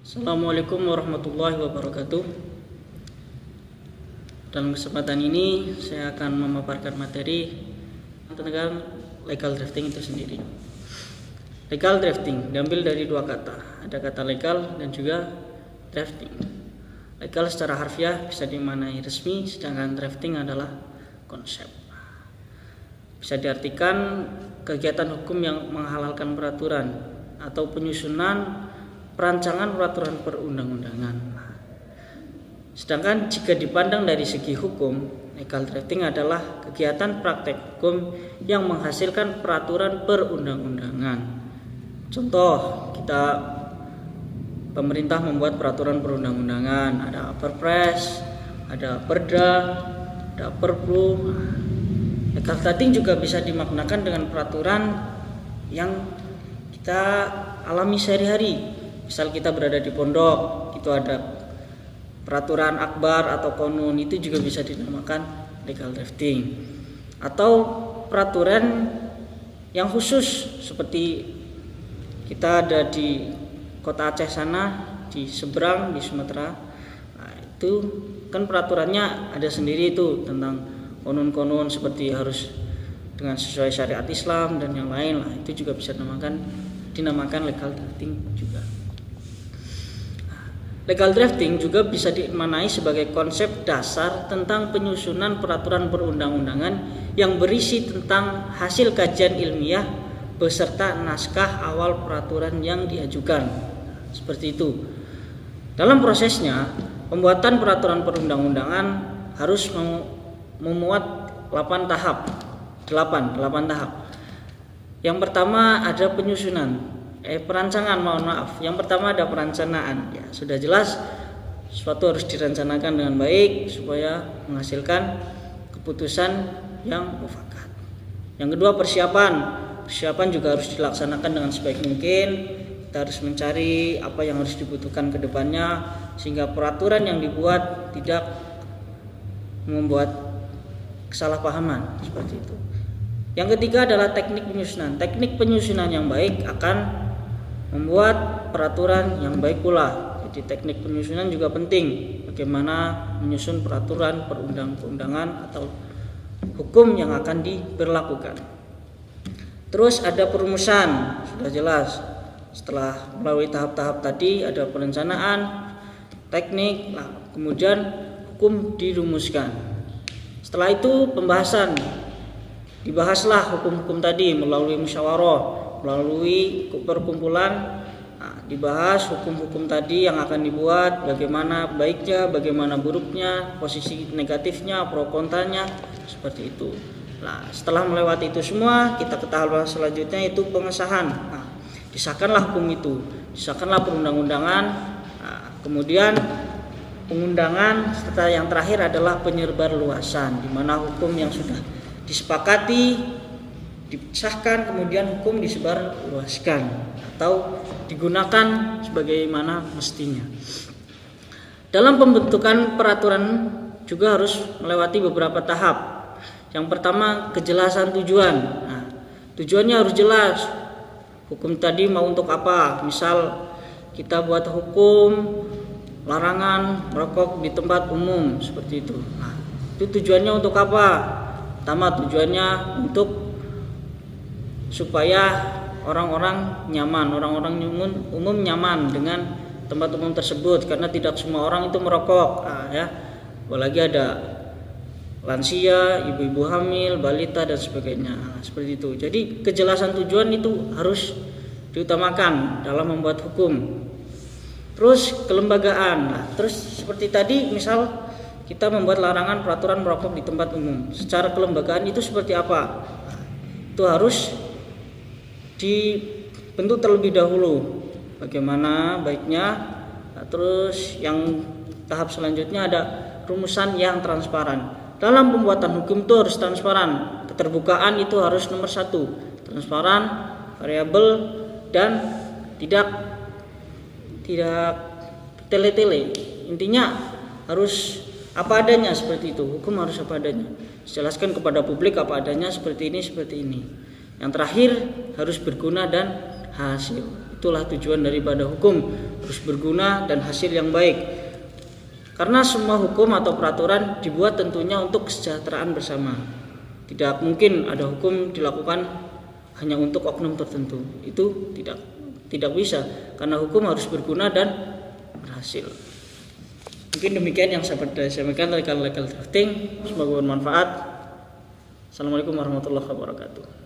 Assalamualaikum warahmatullahi wabarakatuh. Dalam kesempatan ini saya akan memaparkan materi tentang legal drafting itu sendiri. Legal drafting diambil dari dua kata, ada kata legal dan juga drafting. Legal secara harfiah bisa dimaknai resmi, sedangkan drafting adalah konsep. Bisa diartikan kegiatan hukum yang menghalalkan peraturan atau penyusunan perancangan peraturan perundang-undangan. Sedangkan jika dipandang dari segi hukum, legal drafting adalah kegiatan praktek hukum yang menghasilkan peraturan perundang-undangan. Contoh, pemerintah membuat peraturan perundang-undangan, ada Perpres, ada Perda, ada Perpru. Legal drafting juga bisa dimaknakan dengan peraturan yang kita alami sehari-hari. Misal kita berada di pondok, itu ada peraturan akbar atau konun, itu juga bisa dinamakan legal drafting. Atau peraturan yang khusus seperti kita ada di kota Aceh sana, di seberang di Sumatera. Nah, itu kan peraturannya ada sendiri itu tentang konun-konun seperti harus dengan sesuai syariat Islam dan yang lain lah. Itu juga bisa dinamakan legal drafting juga. Legal drafting juga bisa dimaknai sebagai konsep dasar tentang penyusunan peraturan perundang-undangan yang berisi tentang hasil kajian ilmiah beserta naskah awal peraturan yang diajukan. Seperti itu. Dalam prosesnya, pembuatan peraturan perundang-undangan harus memuat 8 tahap. Yang pertama ada penyusunan. Yang pertama ada perencanaan. Ya, sudah jelas sesuatu harus direncanakan dengan baik supaya menghasilkan keputusan yang mufakat. Yang kedua persiapan. Persiapan juga harus dilaksanakan dengan sebaik mungkin. Kita harus mencari apa yang harus dibutuhkan ke depannya sehingga peraturan yang dibuat tidak membuat kesalahpahaman seperti itu. Yang ketiga adalah teknik penyusunan. Teknik penyusunan yang baik akan membuat peraturan yang baik pula. Jadi teknik penyusunan juga penting. Bagaimana menyusun peraturan perundang-undangan atau hukum yang akan diberlakukan. Terus ada perumusan, sudah jelas. Setelah melalui tahap-tahap tadi ada perencanaan, teknik, kemudian hukum dirumuskan. Setelah itu pembahasan. Dibahaslah hukum-hukum tadi melalui musyawarah, melalui perkumpulan, dibahas hukum-hukum tadi yang akan dibuat, bagaimana baiknya, bagaimana buruknya, posisi negatifnya, pro kontranya, seperti itu. Nah, setelah melewati itu semua, kita ke tahap selanjutnya itu pengesahan. Disahkanlah hukum itu, disahkanlah perundang-undangan. Kemudian pengundangan, serta yang terakhir adalah penyebarluasan, di mana hukum yang sudah disepakati disahkan kemudian hukum disebarluaskan atau digunakan sebagaimana mestinya. Dalam pembentukan peraturan juga harus melewati beberapa tahap. Yang pertama kejelasan tujuan. Tujuannya harus jelas. Hukum tadi mau untuk apa? Misal kita buat hukum larangan merokok di tempat umum seperti itu. Itu tujuannya untuk apa? Pertama tujuannya untuk supaya orang-orang nyaman, orang-orang umum nyaman dengan tempat umum tersebut karena tidak semua orang itu merokok, apalagi ada lansia, ibu-ibu hamil, balita dan sebagainya, seperti itu. Jadi kejelasan tujuan itu harus diutamakan dalam membuat hukum. Terus kelembagaan, terus seperti tadi misal kita membuat larangan peraturan merokok di tempat umum. Secara kelembagaan itu seperti apa? Itu harus dibentuk terlebih dahulu. Bagaimana baiknya? Terus yang tahap selanjutnya ada rumusan yang transparan. Dalam pembuatan hukum itu harus transparan. Keterbukaan itu harus nomor 1. Transparan, variabel dan tidak tele-tele. Intinya harus apa adanya seperti itu. Hukum harus apa adanya. Jelaskan kepada publik apa adanya seperti ini. Yang terakhir harus berguna dan hasil. Itulah tujuan daripada hukum. harus berguna dan hasil yang baik. Karena semua hukum atau peraturan dibuat tentunya untuk kesejahteraan bersama. Tidak mungkin ada hukum dilakukan hanya untuk oknum tertentu. Itu tidak bisa, karena hukum harus berguna dan berhasil. Mungkin demikian yang saya sampaikan tentang legal drafting. Semoga bermanfaat. Assalamualaikum warahmatullahi wabarakatuh.